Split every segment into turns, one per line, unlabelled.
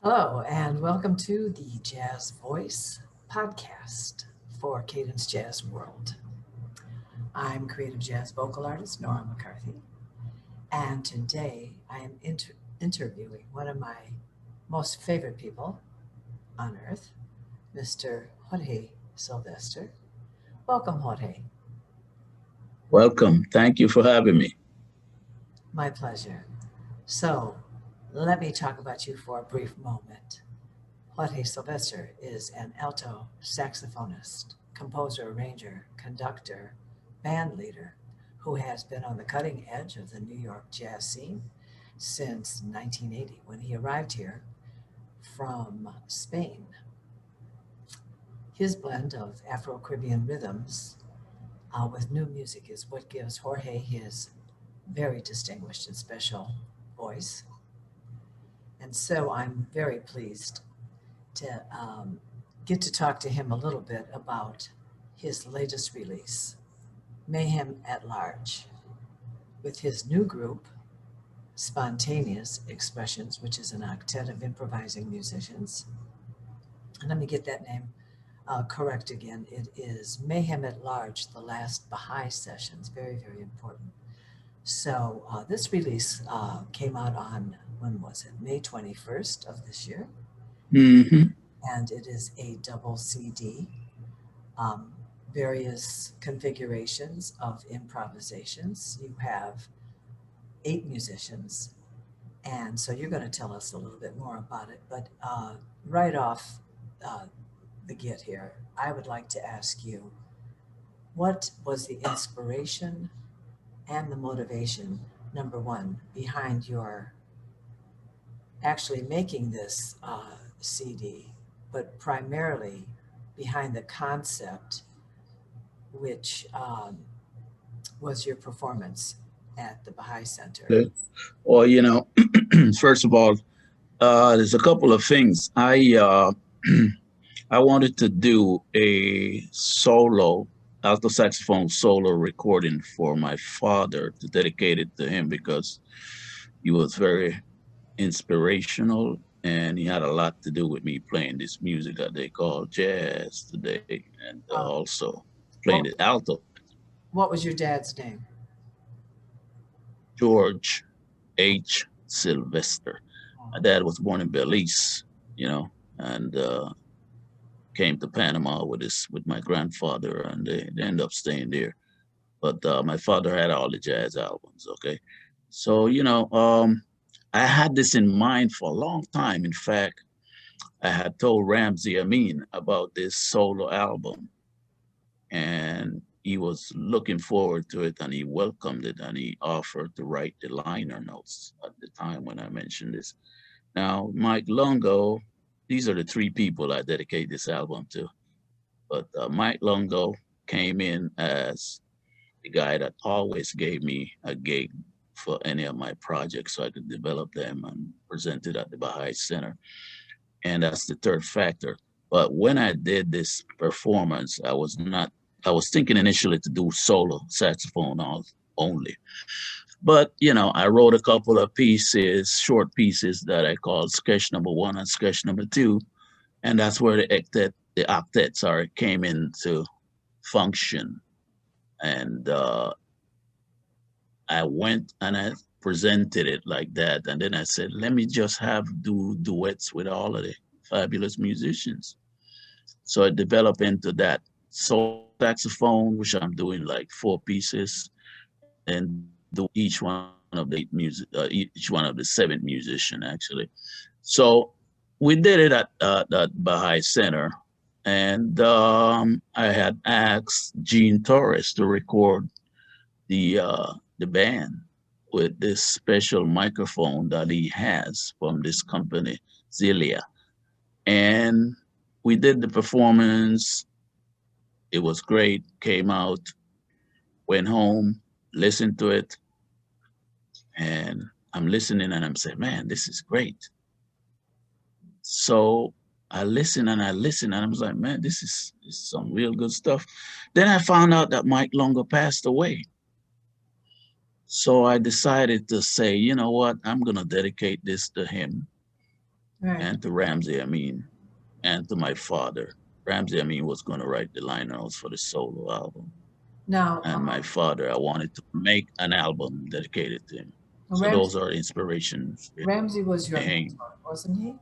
Hello, and welcome to the Jazz Voice podcast for Cadence Jazz World. I'm creative jazz vocal artist Nora McCarthy, and today I am interviewing one of my most favorite people on earth, Mr. Jorge Sylvester. Welcome, Jorge.
Welcome. Thank you for having me.
My pleasure. So, let me talk about you for a brief moment. Jorge Sylvester is an alto saxophonist, composer, arranger, conductor, band leader who has been on the cutting edge of the New York jazz scene since 1980 when he arrived here from Spain. His blend of Afro Caribbean rhythms with new music is what gives Jorge his very distinguished and special voice. And so I'm very pleased to get to talk to him a little bit about his latest release, Mayhem at Large, with his new group, Spontaneous Expressions, which is an octet of improvising musicians. And let me get that name correct again. It is Mayhem at Large, the last Baha'i sessions. Very, very important. So this release came out on, when was it? May 21st of this year.
Hmm.
And it is a double CD, um, various configurations of improvisations. You have 8 musicians, and so you're going to tell us a little bit more about it. But right off uh, the get here, I would like to ask you, what was the inspiration and the motivation, number one, behind your actually making this CD, but primarily behind the concept, which was your performance at the Baha'i Center.
Okay. Well, first of all, there's a couple of things. I wanted to do a solo alto saxophone solo recording for my father to dedicate it to him because he was very inspirational and he had a lot to do with me playing this music that they call jazz today, and
Uh,
also playing
what
the alto.
what was your dad's name?
George H. Sylvester. My
Oh,
dad was born in Belize, and came to Panama with my grandfather, and they ended up staying there. But my father had all the jazz albums. Okay, so I had this in mind for a long time. In fact, I had told Ramsey Amin about this solo album, and he was looking forward to it, and he welcomed it, and he offered to write the liner notes at the time when I mentioned this. Now, Mike Longo, these are the three people I dedicate this album to. But Mike Longo came in as the guy that always gave me a gig for any of my projects so I could develop them and present it at the Baha'i Center. And that's the third factor. But when I did this performance, I was thinking initially to do solo saxophone only. But, I wrote a couple of pieces, short pieces that I called sketch number one and sketch number two. And that's where the octet, came into function. And I went and I presented it like that. And then I said, let me just do duets with all of the fabulous musicians. So it developed into that solo saxophone, which I'm doing like 4 pieces, and then do each one of the each one of the 7 musician actually. So we did it at Baha'i Center, and I had asked Gene Torres to record the band with this special microphone that he has from this company, Zelia. And we did the performance. It was great. Came out, went home, listened to it, and I'm listening and I'm saying, man, this is great. So I listened and I was like, man, this is some real good stuff. Then I found out that Mike Longo passed away. So I decided to say, you know what, I'm gonna dedicate this to him.
Right.
and to Ramsey, I mean, and to my father. Ramsey, I mean, was going to write the liner notes for the solo album.
Now,
And my father, I wanted to make an album dedicated to him. So
Ramsey,
those are inspirations
Ramsey was your
behind.
mentor, wasn't he?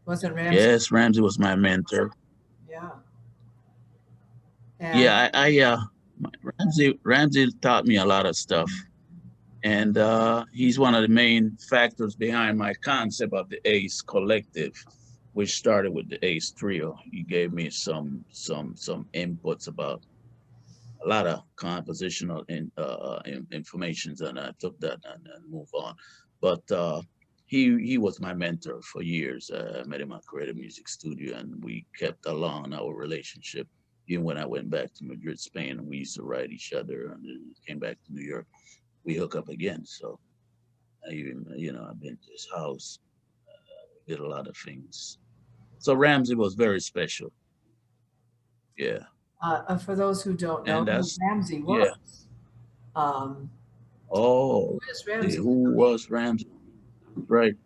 Wasn't Ramsey?
Yes, Ramsey was my mentor.
Yeah. And
Yeah, Ramsey taught me a lot of stuff, and he's one of the main factors behind my concept of the Ace Collective, which started with the Ace Trio. He gave me some inputs about a lot of compositional informations, and I took that and move on. But he was my mentor for years. I met him at Creative Music Studio, and we kept along our relationship. Even when I went back to Madrid, Spain, and we used to write each other, and then came back to New York, we hook up again. So I even, I've been to his house, did a lot of things. So Ramsey was very special. Yeah,
for those who don't know
and
who
that's
Ramsey
yeah.
was, um, who
Oh,
is
see,
Ramsey?
who was Ramsey? Right.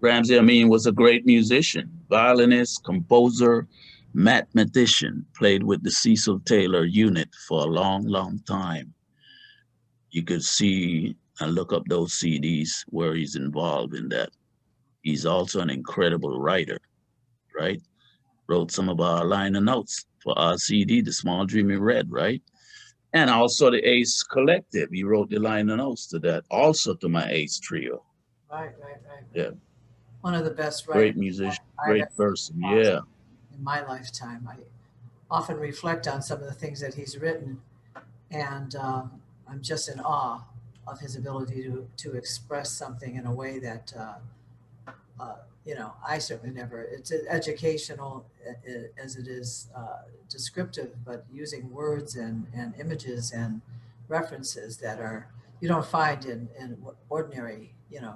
Ramsey Amin was a great musician, violinist, composer, mathematician, played with the Cecil Taylor unit for a long, long time. You could see and look up those CDs where he's involved in that. He's also an incredible writer, right? Wrote some of our liner notes for our CD, The Small Dreamy Red, right? And also the Ace Collective. He wrote the liner notes to that, also to my Ace Trio.
Right, right, right, right.
Yeah,
One of the best writers
great musician,
I've
great
ever
person.
lost
Yeah.
in my lifetime. I often reflect on some of the things that he's written, and I'm just in awe of his ability to express something in a way that I certainly never. It's educational as it is descriptive, but using words and images and references that are you don't find in ordinary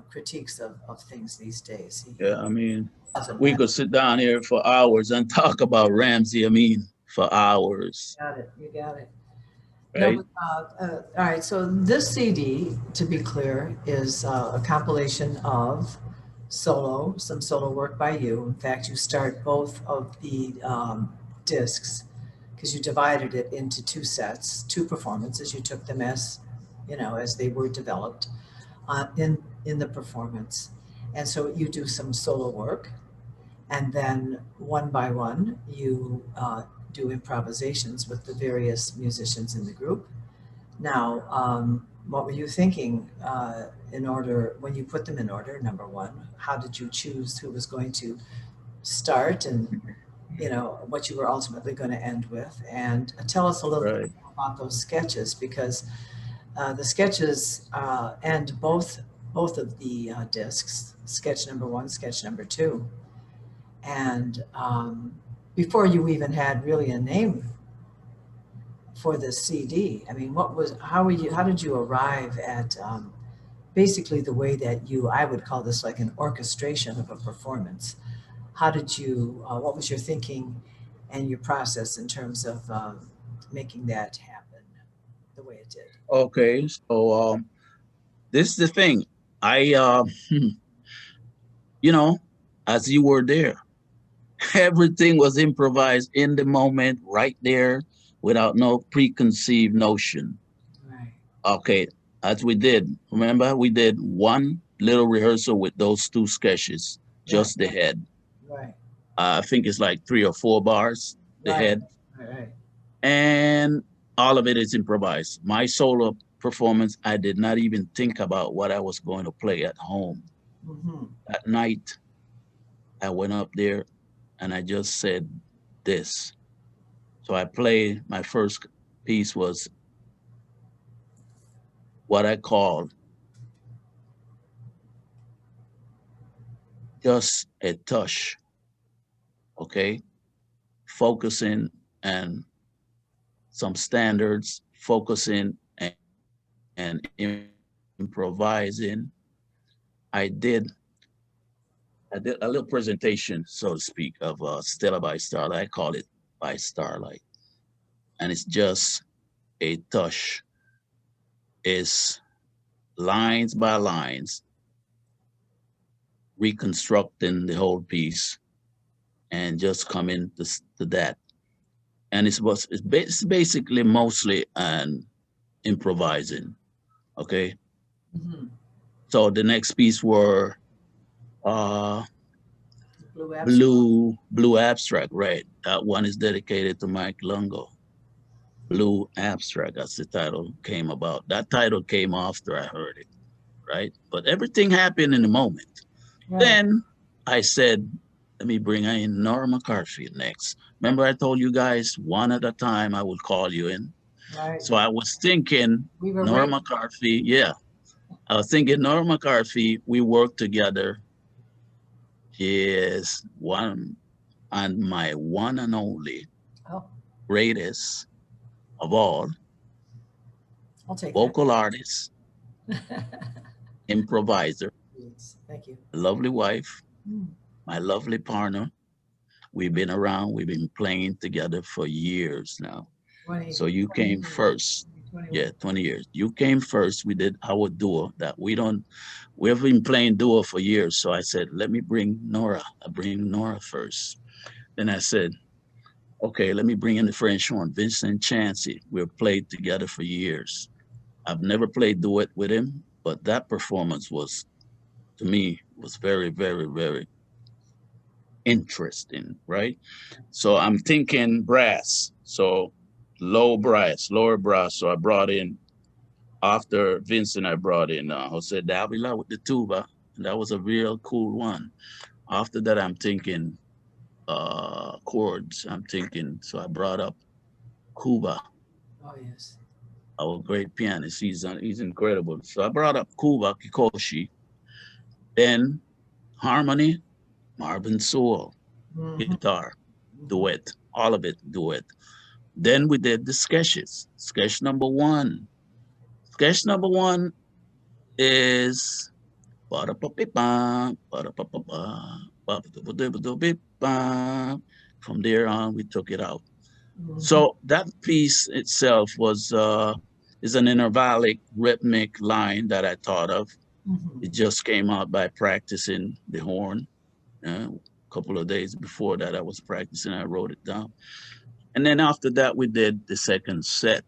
critiques of things these days.
Yeah,
He
I mean,
doesn't
we
matter.
could sit down here for hours and talk about Ramsey. I mean, for hours,
Got it. You got it. No,
right?
but, all right. So this CD, to be clear, is a compilation of some solo work by you. In fact, you start both of the discs because you divided it into two sets, two performances. You took them as they were developed in the performance, and so you do some solo work, and then one by one you do improvisations with the various musicians in the group. Now, what were you thinking in order when you put them in order? Number one, how did you choose who was going to start, and what you were ultimately going to end with? And tell us a little bit
Right.
about those sketches because the sketches end both of the discs, sketch number one, sketch number two, and before you even had really a name for the CD. I mean, how did you arrive at basically the way that I would call this like an orchestration of a performance? What was your thinking and your process in terms of making that happen the way it did?
Okay. So this is the thing. I, you know, as you were there, everything was improvised in the moment, right there, without no preconceived notion.
Right,
Okay, as we did. Remember, we did one little rehearsal with those two sketches,
right,
just the head.
right,
I think it's like 3 or 4 bars, the
right,
head,
right, right.
and all of it is improvised. My solo performance, I did not even think about what I was going to play at home.
Mm-hmm.
At night, I went up there and I just said this. So I played, my first piece was what I called just a touch, okay? Focusing and some standards, focusing and improvising. I did I did a little presentation, so to speak, of Stella by Starlight. I call it by Starlight, and it's just a touch. It's lines by lines, reconstructing the whole piece and just coming to that. And it's basically mostly an improvising. Okay.
Hmm.
So the next piece were uh
Blue abstract.
Blue Abstract, right? That one is dedicated to Mike Lungo. Blue Abstract, that's the title came about. That title came after I heard it, right? But everything happened in the moment.
Right.
Then I said, let me bring in Nora McCarthy next. Remember, I told you guys one at a time I would call you in.
Right.
So I was thinking
We were
Nora
waiting.
McCarthy, yeah. I was thinking Nora McCarthy, we worked together. She is one and my one and only
Oh,
greatest of all
I'll take that.
vocal artist, improviser,
Yes, thank you.
lovely wife,
Mm,
my lovely partner. We've been around, we've been playing together for years now.
20,
So you
20
came
years.
first. Yeah,
21.
20 years. You came first. We did our duo that we've been playing duo for years. So I said, let me bring Nora. I bring Nora first. Then I said, okay, let me bring in the French horn, Vincent Chansey. We've played together for years. I've never played duet with him, but that performance was, to me, was very, very, very interesting, right? So I'm thinking brass. So lower brass. So I brought in after Vincent, I brought in Jose Davila with the tuba, and that was a real cool one. After that, I'm thinking chords. I'm thinking, so I brought up Cuba,
Oh, yes.
our great pianist. He's incredible. So I brought up Cuba Kikoshi, then harmony, Marvin Sewell,
Hmm.
guitar,
Hmm.
duet, all of it duet. Then we did the sketches. Sketch number one. Sketch number one is ba-da-ba-bi-ba, ba-da-ba-ba-ba, ba-ba-da-ba-da-ba-da-ba. From there on, we took it out.
Hmm.
So that piece itself was is an intervallic rhythmic line that I thought of. It
Hmm.
just came out by practicing the horn. A couple of days before that, I was practicing. I wrote it down, and then after that, we did the second set,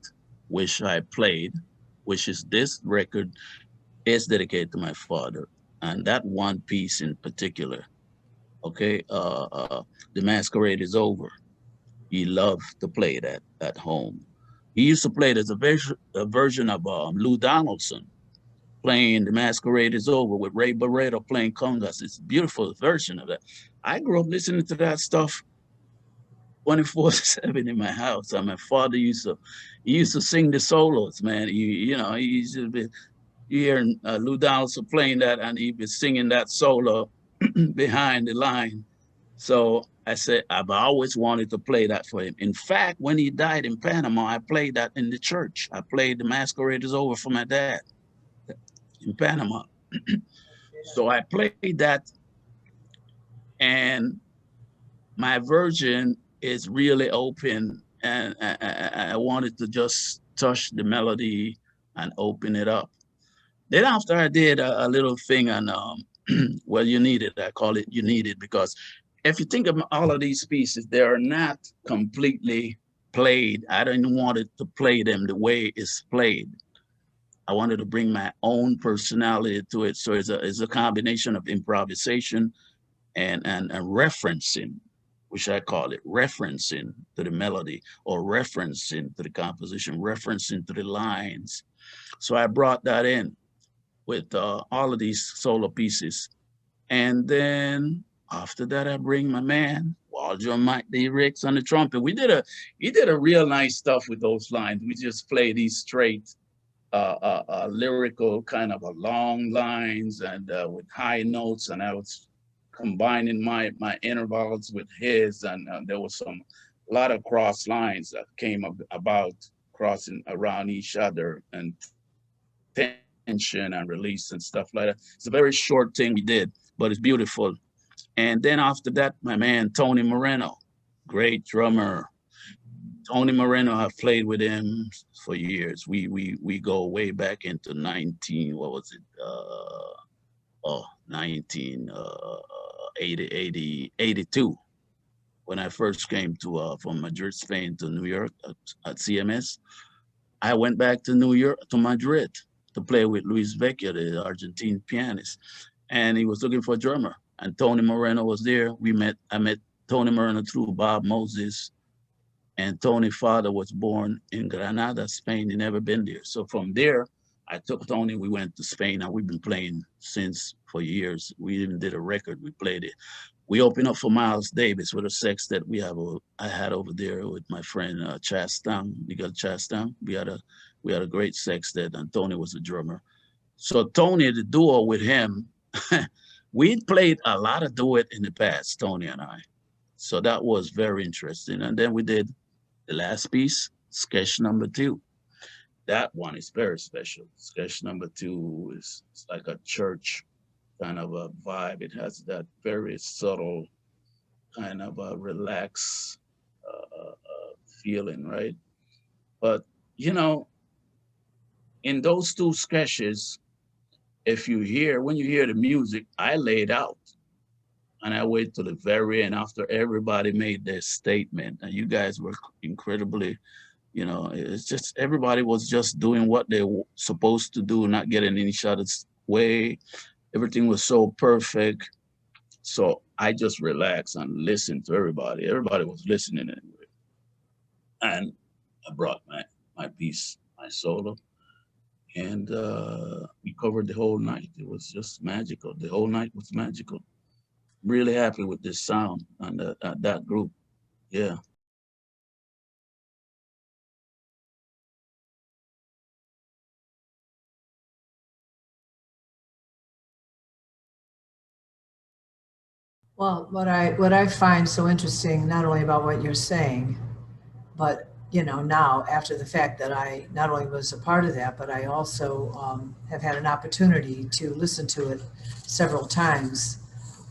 which I played, which is this record is dedicated to my father, and that one piece in particular. Okay, the masquerade is over. He loved to play that at home. He used to play it as a version of Lou Donaldson playing The Masquerade is Over with Ray Barretto playing congas. It's a beautiful version of that. I grew up listening to that stuff 24/7 in my house. My father he used to sing the solos, man. He used to be, you hear Lou Donaldson playing that, and he was singing that solo behind the line. So I said, I've always wanted to play that for him. In fact, when he died in Panama, I played that in the church. I played The Masquerade is Over for my dad in Panama. So I played that, and my version is really open, and I wanted to just touch the melody and open it up. Then after I did a little thing on well, you need it. I call it you need it because if you think of all of these pieces, they are not completely played. I didn't want it to play them the way it's played. I wanted to bring my own personality to it. So it's a combination of improvisation and referencing, which I call it referencing to the melody or referencing to the composition, referencing to the lines. So I brought that in with all of these solo pieces. And then after that, I bring my man, Walter Mike D. Ricks on the trumpet. He did a real nice stuff with those lines. We just play these straight, lyrical kind of a long lines and with high notes. And I was combining my intervals with his, and there was a lot of cross lines that came about crossing around each other and tension and release and stuff like that. It's a very short thing we did, but it's beautiful. And then after that, my man Tony Moreno, great drummer. Tony Moreno, I've played with him for years. We go way back into 19. What was it? Oh, 1982 when I first came to from Madrid, Spain to New York at CMS. I went back to New York to Madrid to play with Luis Vecchia, the Argentine pianist, and he was looking for a drummer. And Tony Moreno was there. I met Tony Moreno through Bob Moses, and Tony's father was born in Granada, Spain. He never been there. So from there, I took Tony. We went to Spain, and we've been playing since for years. We even did a record. We played it. We opened up for Miles Davis with a sextet I had over there with my friend Chastain, Miguel Chastain. We had a great sextet, and Tony was a drummer. So Tony, the duo with him, we played a lot of duet in the past, Tony and I. So that was very interesting. And then we did the last piece, sketch number 2. That one is very special. Sketch number 2 is it's like a church kind of a vibe. It has that very subtle kind of a relaxed feeling, right? But you know, in those 2 sketches, if you hear when you hear the music, I laid out and I wait till the very end after everybody made their statement. And you guys were incredibly, it's just everybody was just doing what they were supposed to do, not getting in each other's way. Everything was so perfect. So I just relaxed and listened to everybody. Everybody was listening anyway. And I brought my piece, my solo, and we covered the whole night. It was just magical. The whole night was magical. Really happy with this sound and that group. Yeah.
Well, what I find so interesting, not only about what you're saying, but now after the fact that I not only was a part of that, but I also have had an opportunity to listen to it several times.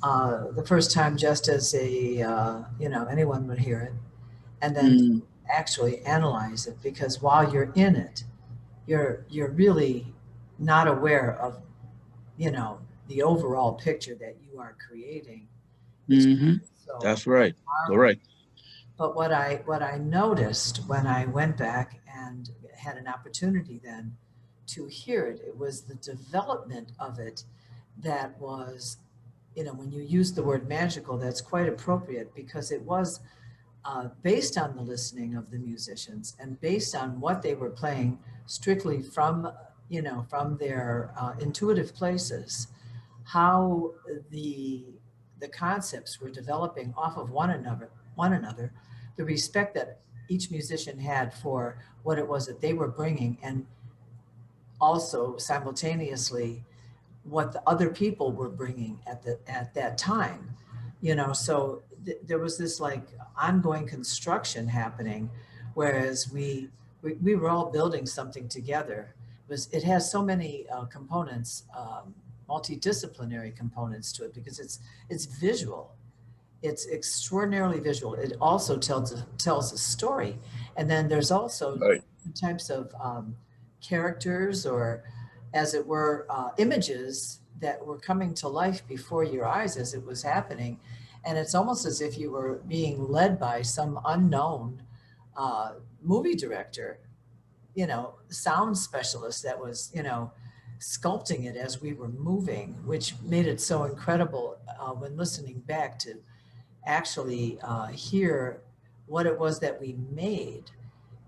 The first time just as a anyone would hear it, and then
Mm,
actually analyze it, because while you're in it, you're really not aware of you know the overall picture that you are creating. It's
hmm.
so
That's right.
marvelous.
Correct.
But what I noticed when I went back and had an opportunity then to hear it, it was the development of it that was, when you use the word magical, that's quite appropriate, because it was based on the listening of the musicians and based on what they were playing strictly from their intuitive places, how the the concepts were developing off of one another, the respect that each musician had for what it was that they were bringing, and also simultaneously what the other people were bringing at that time. So there was this like ongoing construction happening, whereas we were all building something together. It has so many components, multidisciplinary components to it, because it's visual. It's extraordinarily visual. It also tells a story, and then there's also
Right.
types of characters, or as it were, images that were coming to life before your eyes as it was happening. And it's almost as if you were being led by some unknown uh, movie director, sound specialist that was, sculpting it as we were moving, which made it so incredible when listening back to actually hear what it was that we made.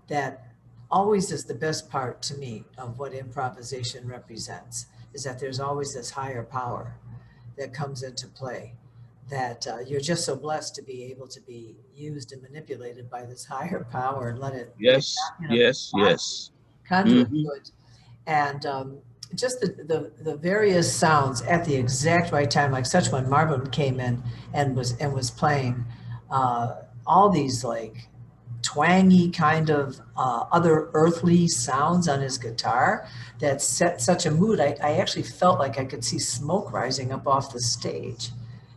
That always is the best part to me of what improvisation represents, is that there's always this higher power that comes into play, that you're just so blessed to be able to be used and manipulated by this higher power and let it be a
Yes. Yes. Yes.
conduit
Hmm.
to it. And just the various sounds at the exact right time, like such when Marvin came in and was playing all these like twangy kind of other earthly sounds on his guitar that set such a mood. I actually felt like I could see smoke rising up off the stage.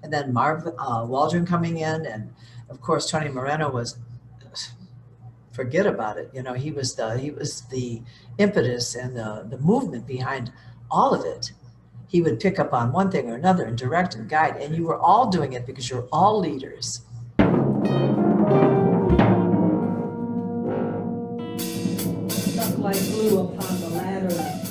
And then Marv Waldron coming in, and of course Tony Moreno was, forget about it. He was the impetus and the movement behind all of it. he would pick up on one thing or another and direct and guide, and you were all doing it because you're all leaders.
Stuck like glue upon the ladder.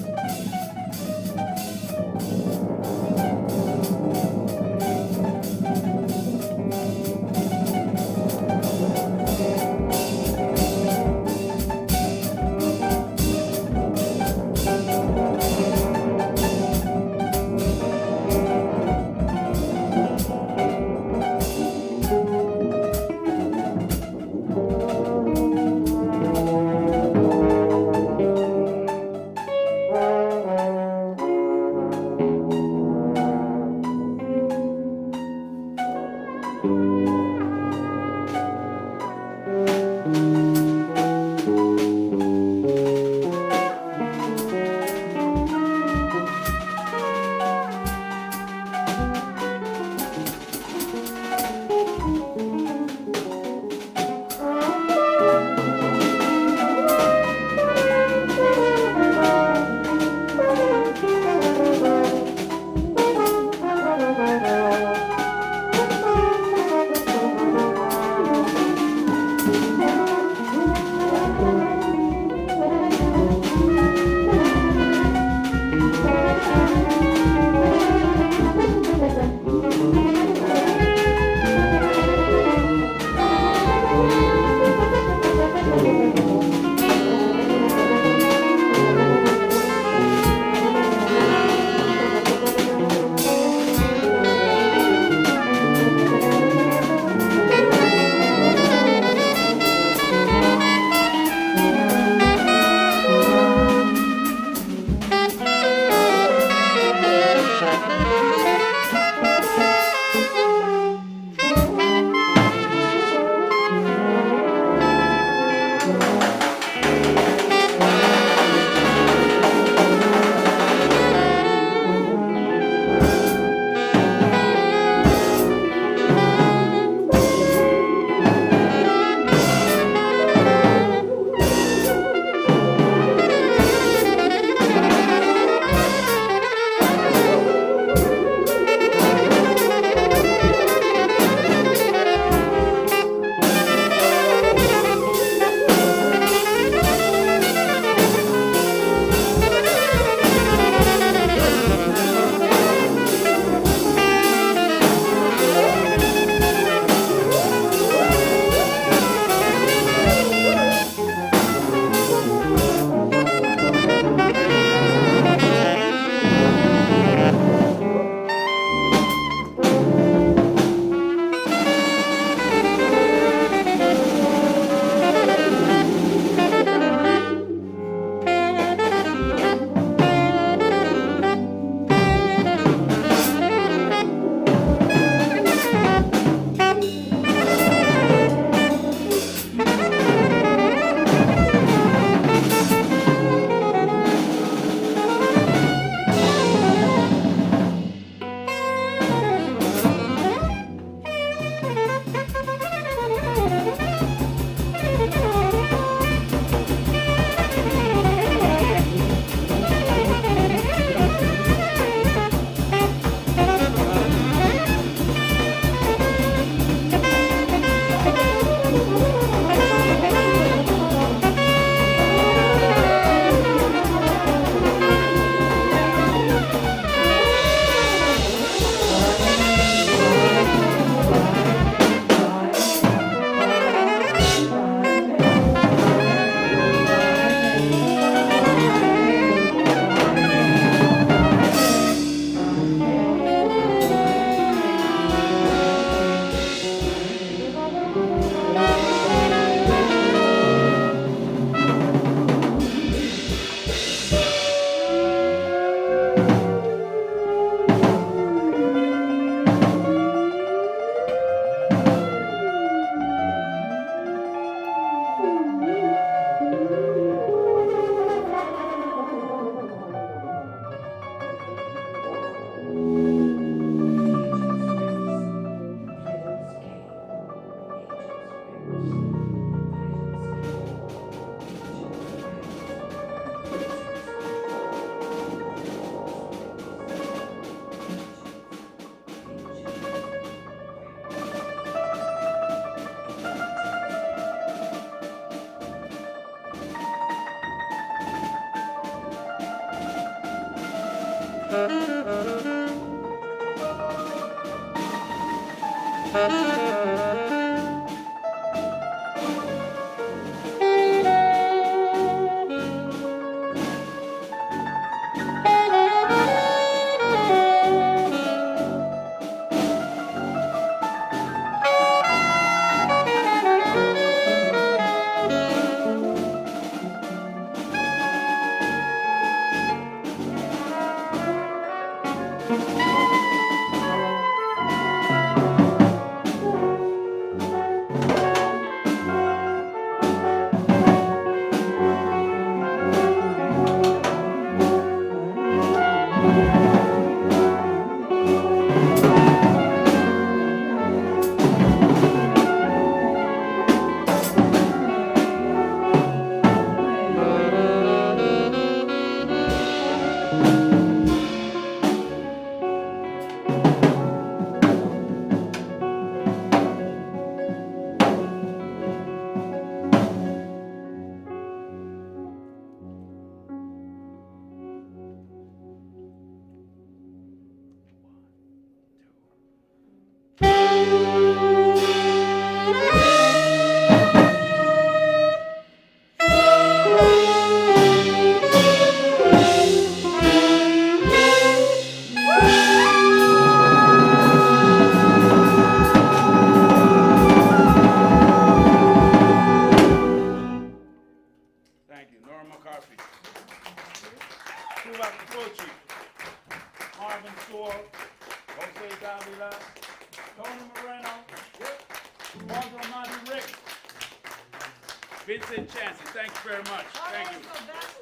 Vincent Chancey, thank you very much. Thank you.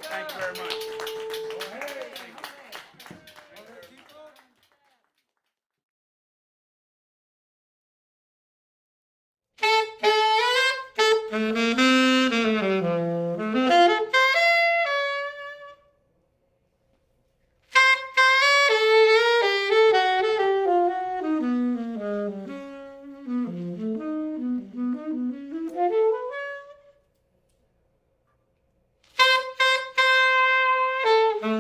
Thank you very much.
Thank you.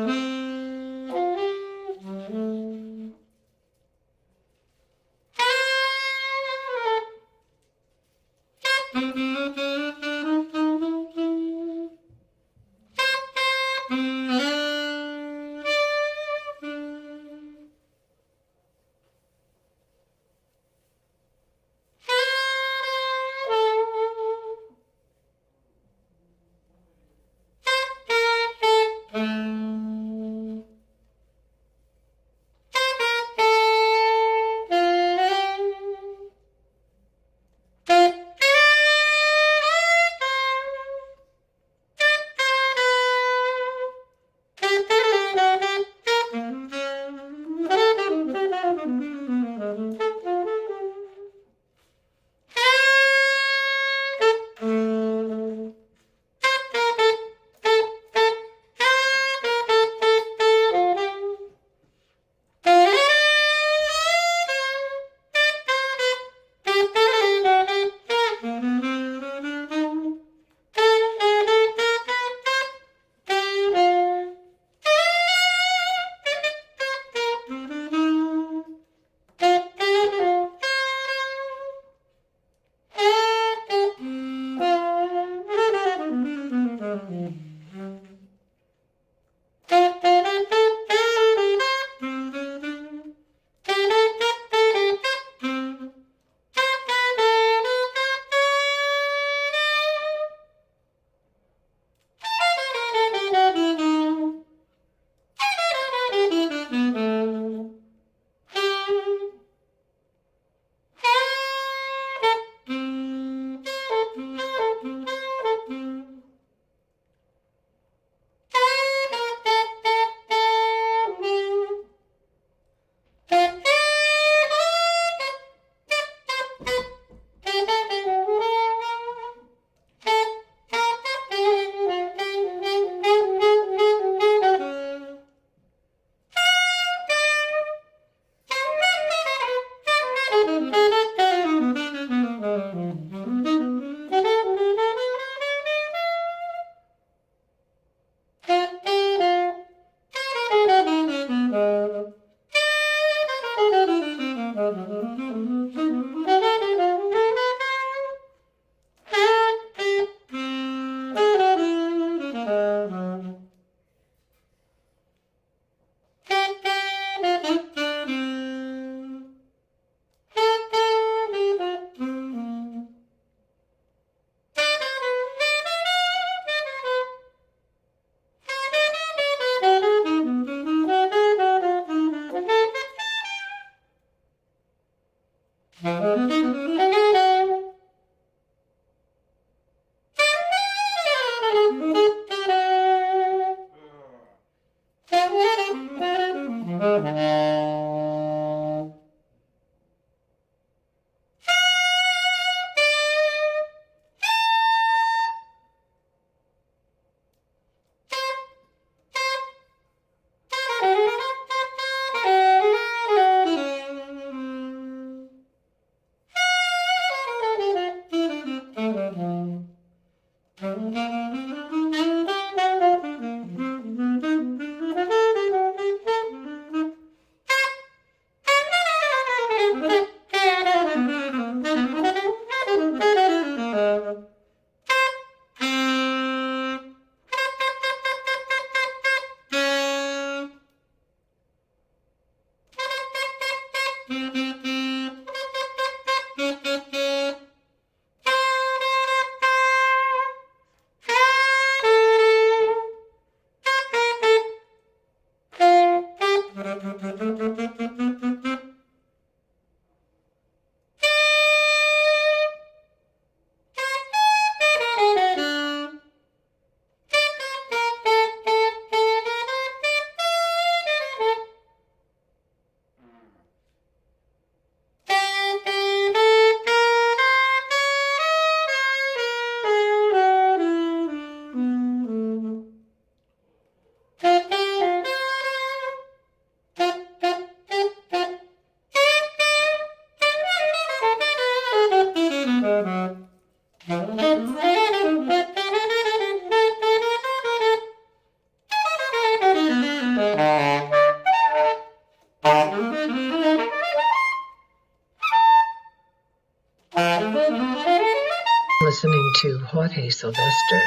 Listening to Jorge Sylvester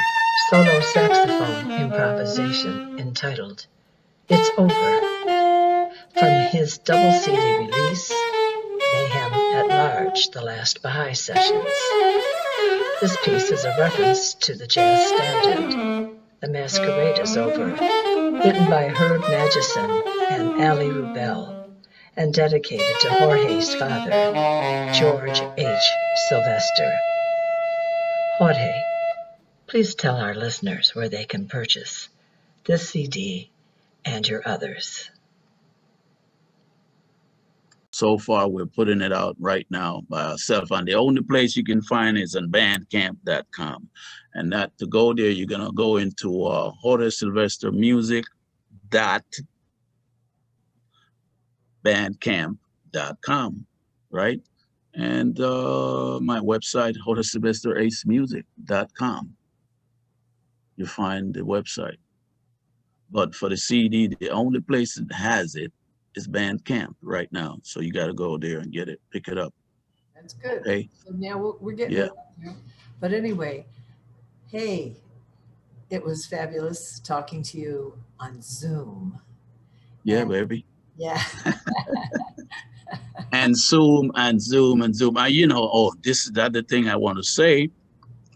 solo saxophone improvisation entitled It's Over from his double CD release, Mayhem at Large, The Last Baha'i Sessions. This piece is a reference to the jazz standard, The Masquerade is Over, written by Herb Magison and Ali Rubel, and dedicated to Jorge's father, George H. Sylvester. Jorge, please tell our listeners where they can purchase this CD and your others.
So far, we're putting it out right now by ourselves. And the only place you can find is on bandcamp.com. And that to go there, you're going to go into Jorge Sylvester Music bandcamp.com, right? And my website, jorgesylvesteracemusic.com. You find the website. But for the CD, the only place that has it is Bandcamp right now. So you got to go there and get it, pick it up.
That's good.
Okay.
So now we're getting
Yeah.
it out there. But anyway, hey, it was fabulous talking to you on Zoom.
Yeah,
And-
baby.
Yeah.
And Zoom and Zoom and Zoom. And this is the other thing I want to say,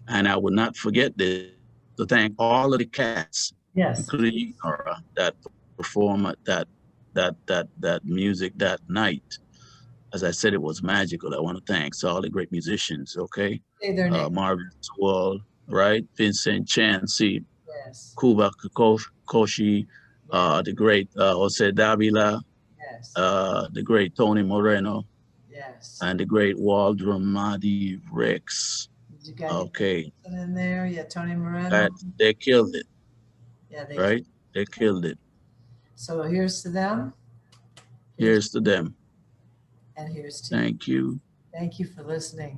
and I will not forget this, to thank all of the cats,
Yes.
including Nora, that perform at that music that night. As I said, it was magical. I want to thank all the great musicians, okay?
Say their name.
Marvin Sewell, right? Vincent Chansey,
Yes.
Kuba Koshi, the great Jose Davila,
Yes.
the great Tony Moreno,
Yes.
and the great Waldron Madi Rex.
Did you got
Okay,
anything in there? Yeah, Tony Moreno.
they killed it,
Yeah, they.
right? They killed it.
So here's to them.
Here's to them.
And here's to you.
Thank you.
Thank you for listening.